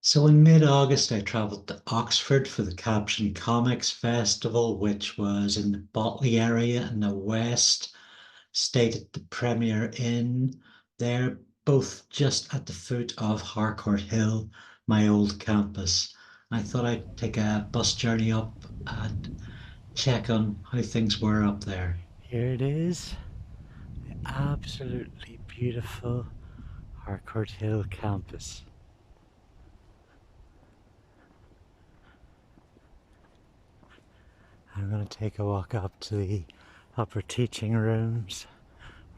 So in mid-August, I travelled to Oxford for the Caption Comics Festival, which was in the Botley area in the west. Stayed at the Premier Inn there, both just at the foot of Harcourt Hill, my old campus. I thought I'd take a bus journey up and check on how things were up there. Here it is, the absolutely beautiful Harcourt Hill campus. I'm going to take a walk up to the upper teaching rooms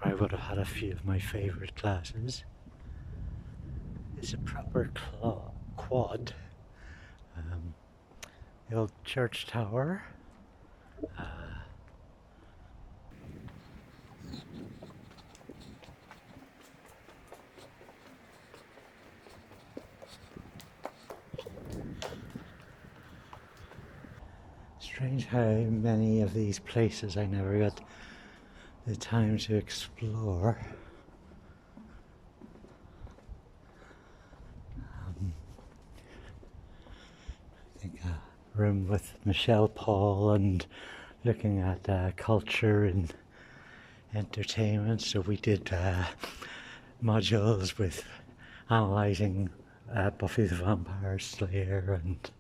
where I would have had a few of my favourite classes. It's a proper quad. Um, the old church tower. Uh, Strange how many of these places I never got the time to explore. I think a room with Michelle Paul and looking at culture and entertainment. So we did modules with analysing Buffy the Vampire Slayer and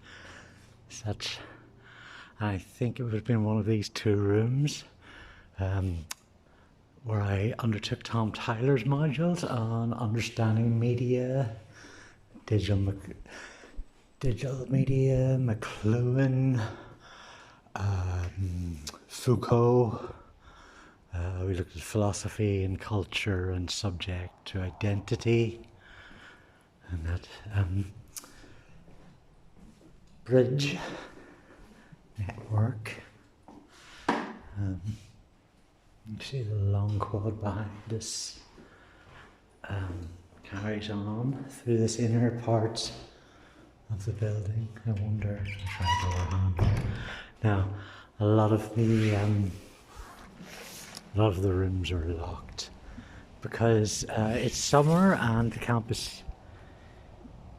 such. I think it would have been one of these two rooms where I undertook Tom Tyler's modules on understanding media, digital media, McLuhan, Foucault. We looked at philosophy and culture and subject to identity, and that bridge network. You see the long quad behind us carries on through this inner part of the building. I wonder if I go around. Now, a lot of the rooms are locked because it's summer and the campus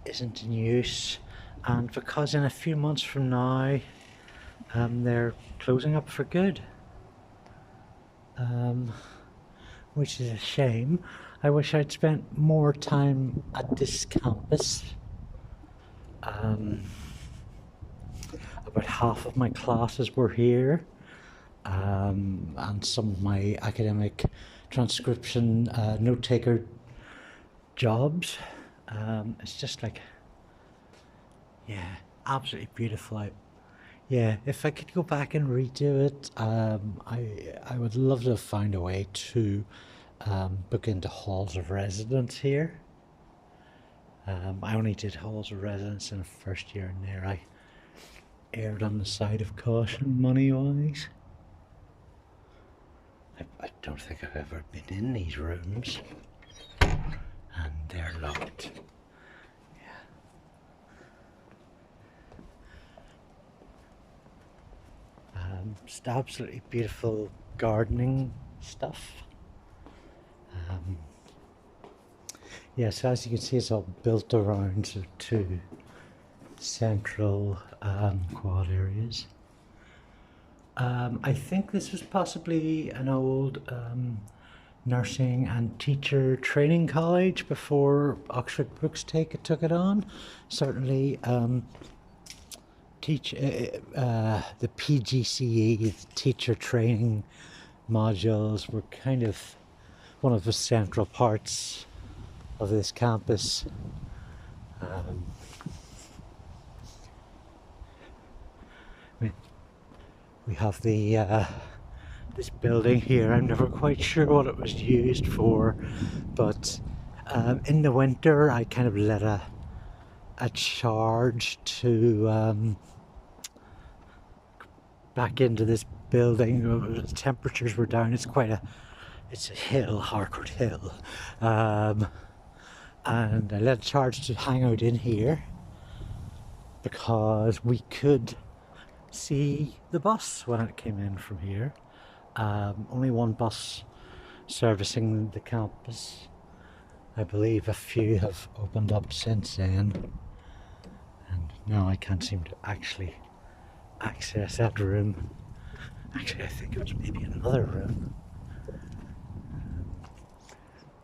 isn't in use, and because in a few months from now they're closing up for good, which is a shame. I wish I'd spent more time at this campus. About half of my classes were here, and some of my academic transcription note taker jobs. It's just like, yeah, absolutely beautiful. If I could go back and redo it, I would love to find a way to book into halls of residence here. I only did halls of residence in the first year, and there I erred on the side of caution money-wise. I don't think I've ever been in these rooms, and they're locked. Just absolutely beautiful gardening stuff. So as you can see, it's all built around two central quad areas. I think this was possibly an old nursing and teacher training college before Oxford Brookes took it on. Certainly the PGCE, the teacher training modules, were kind of one of the central parts of this campus. We have the this building here. I'm never quite sure what it was used for, but in the winter I kind of led a charge to back into this building. The temperatures were down. It's a hill, Harcourt Hill, and I led a charge to hang out in here because we could see the bus when it came in from here. Only one bus servicing the campus. I believe a few have opened up since then. No, I can't seem to actually access that room. Actually, I think it was maybe another room.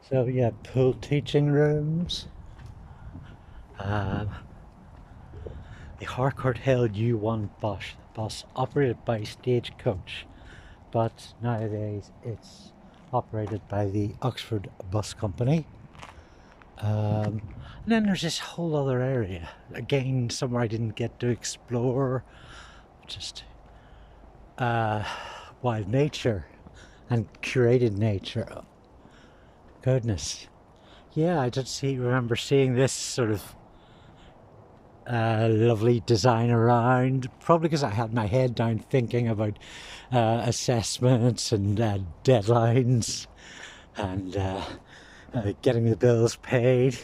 So yeah, pool teaching rooms. The Harcourt Hill U1 bus operated by Stagecoach, but nowadays it's operated by the Oxford Bus Company. And then there's this whole other area, again somewhere I didn't get to explore, just wild nature and curated nature. Oh, goodness, yeah, I just remember seeing this sort of lovely design around, probably because I had my head down thinking about assessments and deadlines and getting the bills paid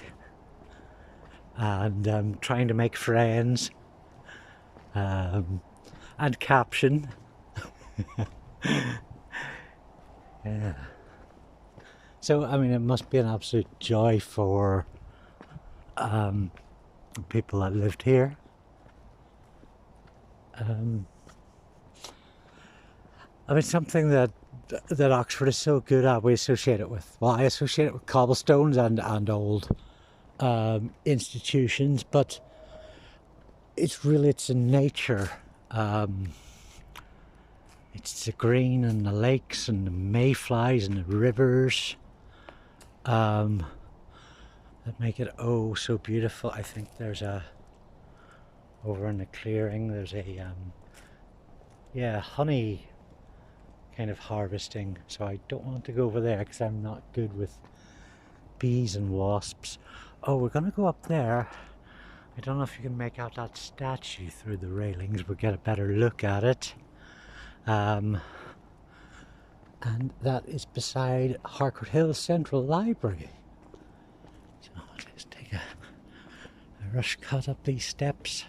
and trying to make friends and caption. Yeah. So, I mean, it must be an absolute joy for people that lived here. I mean, something that Oxford is so good at, we associate it with. Well, I associate it with cobblestones and old institutions, but it's in nature. It's the green and the lakes and the mayflies and the rivers that make it oh so beautiful. I think there's over in the clearing, there's a honey kind of harvesting, so I don't want to go over there because I'm not good with bees and wasps. Oh, we're gonna go up there. I don't know if you can make out that statue through the railings. We'll get a better look at it. And that is beside Harcourt Hill Central Library. So let's take a rush cut up these steps.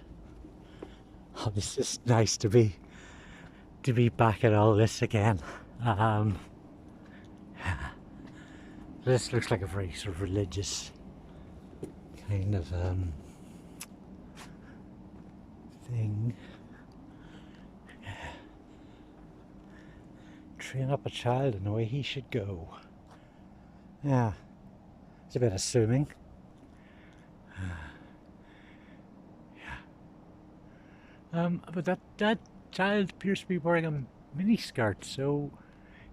Oh, this is nice to be back at all this again. This looks like a very sort of religious kind of thing. Train up a child in the way he should go. Yeah, it's a bit assuming. But that child appears to be wearing a miniskirt, so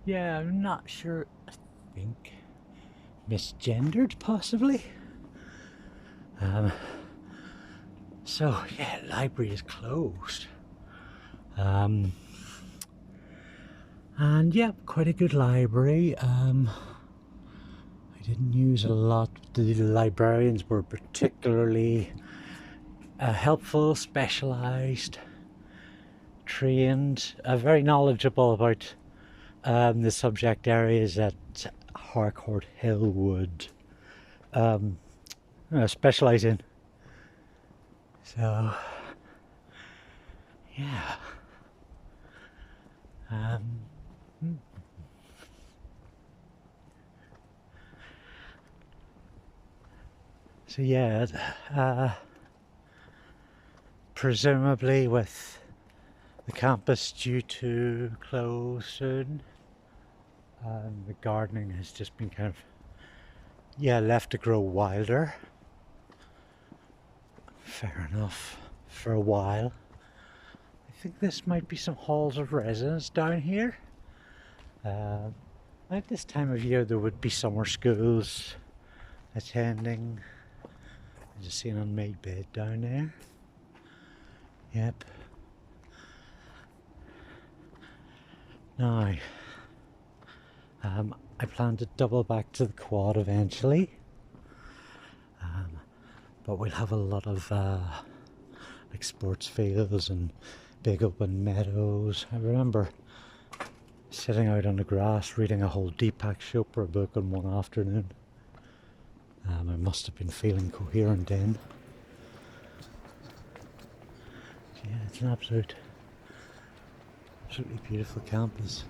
yeah, I'm not sure. I think misgendered, possibly. So yeah, library is closed. And yeah, quite a good library. I didn't use a lot. The librarians were particularly helpful, specialised, trained, very knowledgeable about the subject areas that Harcourt Hill would specialise in. So, yeah. So yeah, presumably with the campus due to close soon, the gardening has just been kind of left to grow wilder. Fair enough, for a while. I think this might be some halls of residence down here. At this time of year there would be summer schools attending. I just see an unmade bed down there. Yep. Now, I plan to double back to the quad eventually, but we'll have a lot of like sports fields and big open meadows. I remember sitting out on the grass reading a whole Deepak Chopra book on one afternoon. I must have been feeling coherent then. Yeah, it's an absolutely beautiful campus.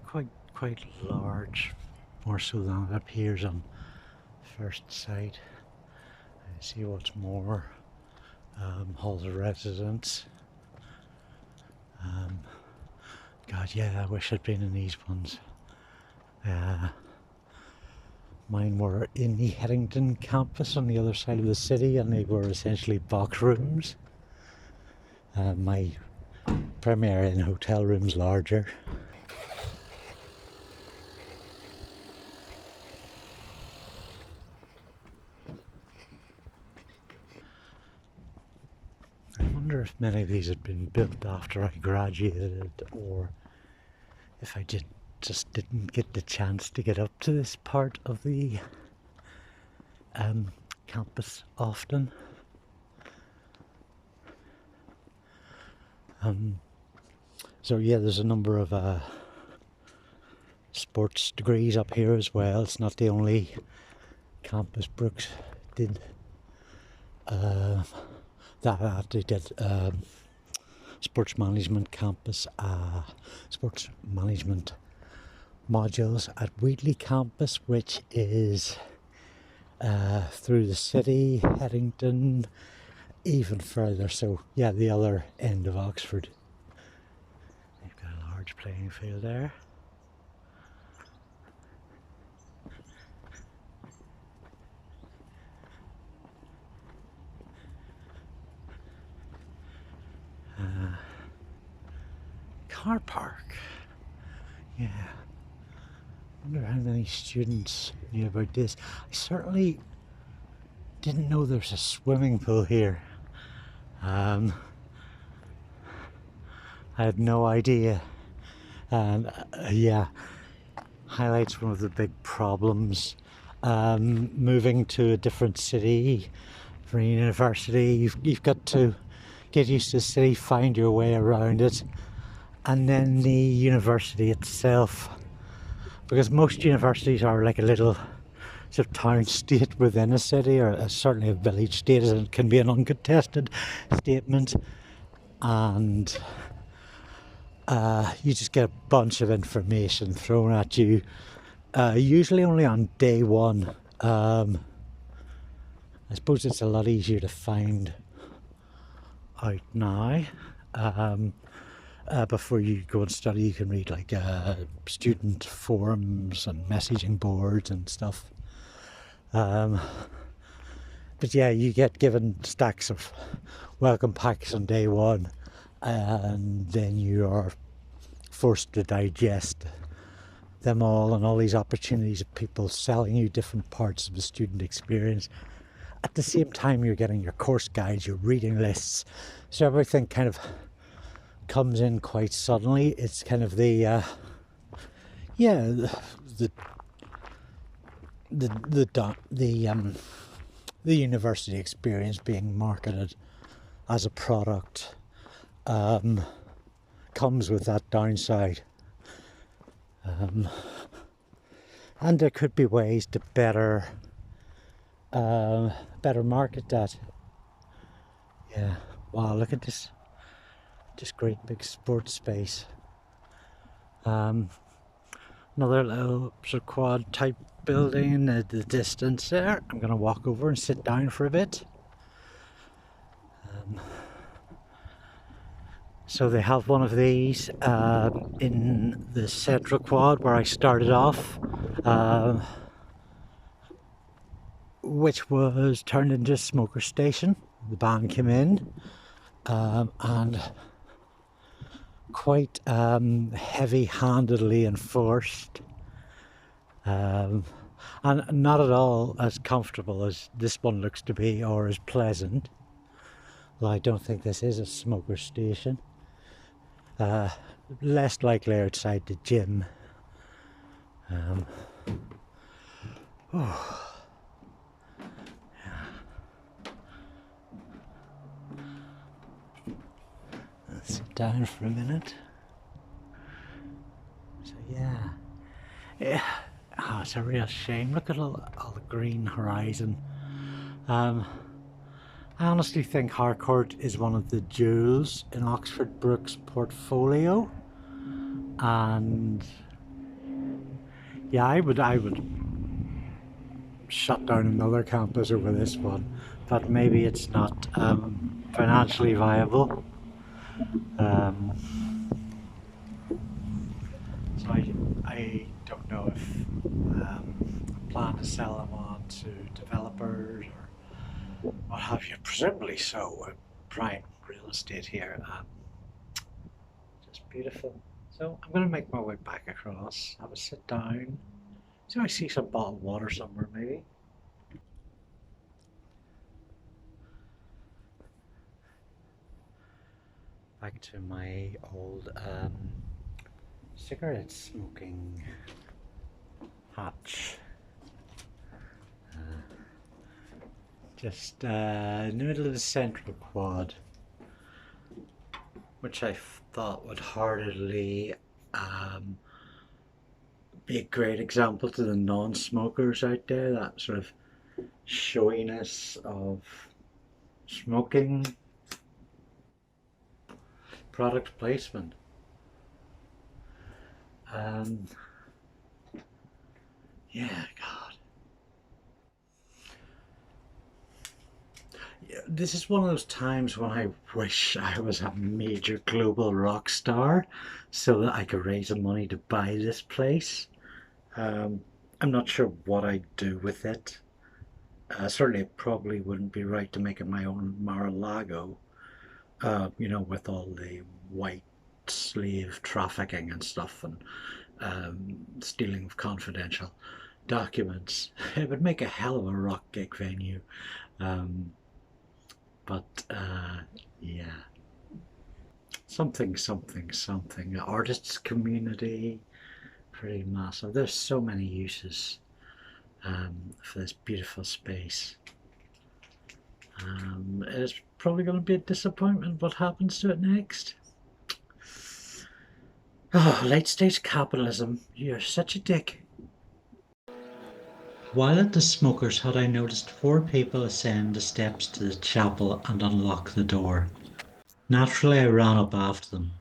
quite large, more so than it appears on first sight. I see what's more, halls of residence. God, yeah, I wish I'd been in these ones. Mine were in the Headington campus on the other side of the city, and they were essentially box rooms. My premier in hotel room's larger. I wonder if many of these had been built after I graduated, or if I just didn't get the chance to get up to this part of the campus often. So yeah, there's a number of sports degrees up here as well. It's not the only campus Brookes did that they did sports management campus, sports management modules at Wheatley campus, which is through the city, Headington, even further. So yeah, the other end of Oxford. They've got a large playing field there. Car park. Yeah. I wonder how many students knew about this. I certainly didn't know there's a swimming pool here. I had no idea. And yeah, highlights one of the big problems. Moving to a different city for university, you've got to get used to the city, find your way around it. And then the university itself, because most universities are like a little sort of town state within a city, or certainly a village state, as it can be an uncontested statement, and you just get a bunch of information thrown at you, usually only on day one. I suppose it's a lot easier to find out now. Before you go and study, you can read like student forums and messaging boards and stuff. But yeah, you get given stacks of welcome packs on day one, and then you are forced to digest them all, and all these opportunities of people selling you different parts of the student experience. At the same time, you're getting your course guides, your reading lists, so everything kind of comes in quite suddenly. It's kind of the university experience being marketed as a product comes with that downside, and there could be ways to better market that. Yeah, wow, look at this. Just great big sports space. Another little sort of quad type building in the distance there. I'm going to walk over and sit down for a bit. So they have one of these in the central quad where I started off, which was turned into a smoker station. The band came in and quite heavy-handedly enforced, and not at all as comfortable as this one looks to be, or as pleasant. Well, I don't think this is a smoker station. Less likely outside the gym. Sit down for a minute. So yeah, it's a real shame. Look at all the green horizon. I honestly think Harcourt is one of the jewels in Oxford Brookes' portfolio, and Yeah, I would shut down another campus over this one, but maybe it's not financially viable. Um, so I don't know if I plan to sell them on to developers or what have you. Presumably so. Prime real estate here. Just beautiful. So I'm going to make my way back across, have a sit down. So I see some bottled water somewhere maybe. Back to my old cigarette smoking hatch. Just in the middle of the central quad, which I thought would heartedly be a great example to the non-smokers out there, that sort of showiness of smoking product placement. Yeah, God. Yeah, this is one of those times when I wish I was a major global rock star so that I could raise the money to buy this place. I'm not sure what I'd do with it. Certainly it probably wouldn't be right to make it my own Mar-a-Lago, you know, with all the white slave trafficking and stuff and stealing of confidential documents. It would make a hell of a rock gig venue. But yeah, something. Artists community, pretty massive. There's so many uses for this beautiful space. It's probably going to be a disappointment what happens to it next. Oh, late stage capitalism, you're such a dick. While at the smoker's hut, I noticed 4 people ascend the steps to the chapel and unlock the door. Naturally, I ran up after them.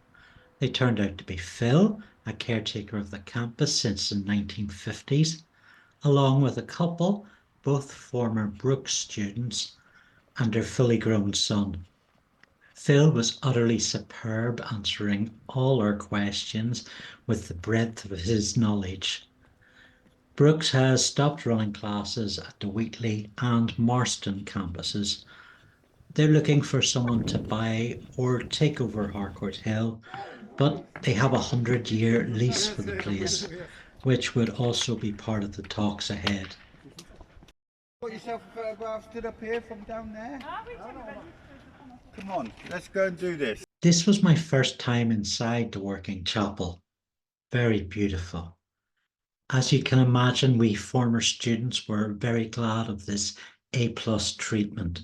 They turned out to be Phil, a caretaker of the campus since the 1950s, along with a couple, both former Brookes students, and their fully grown son. Phil was utterly superb, answering all our questions with the breadth of his knowledge. Brookes has stopped running classes at the Wheatley and Marston campuses. They're looking for someone to buy or take over Harcourt Hill, but they have a 100-year lease for the place, which would also be part of the talks ahead. Got yourself a photograph stood up here from down there? Come on, let's go and do this. This was my first time inside the working chapel. Very beautiful. As you can imagine, we former students were very glad of this A+ treatment.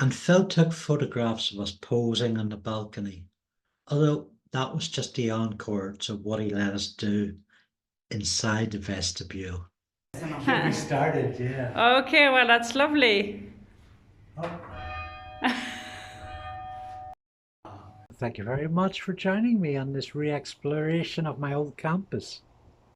And Phil took photographs of us posing on the balcony, although that was just the encore to what he let us do inside the vestibule. We started, yeah. Okay, well, that's lovely. Thank you very much for joining me on this re-exploration of my old campus.